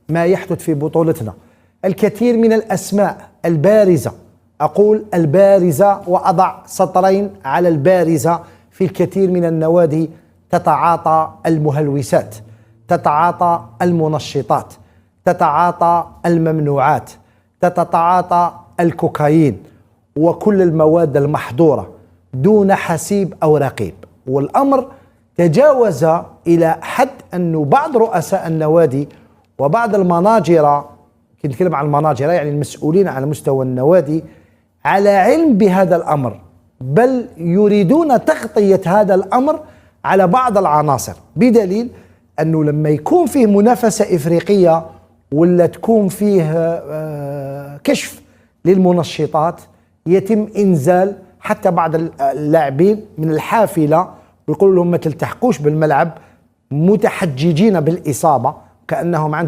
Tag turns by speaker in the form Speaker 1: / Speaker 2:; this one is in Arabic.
Speaker 1: ما يحدث في بطولتنا. الكثير من الأسماء البارزة، أقول البارزة وأضع سطرين على البارزة، في الكثير من النوادي تتعاطى المهلوسات، تتعاطى المنشطات، تتعاطى الممنوعات، تتعاطى الكوكايين وكل المواد المحظورة دون حسيب أو رقيب. والأمر تجاوز إلى حد أن بعض رؤساء النوادي وبعض المناجرة، كنت نتكلم عن المناجرة يعني المسؤولين على مستوى النوادي، على علم بهذا الأمر، بل يريدون تغطية هذا الأمر على بعض العناصر، بدليل أنه لما يكون فيه منافسة إفريقية ولا تكون فيه كشف للمنشطات يتم إنزال حتى بعض اللاعبين من الحافلة ويقولوا لهم ما تلتحقوش بالملعب، متحججين بالإصابة كأنهم عندهم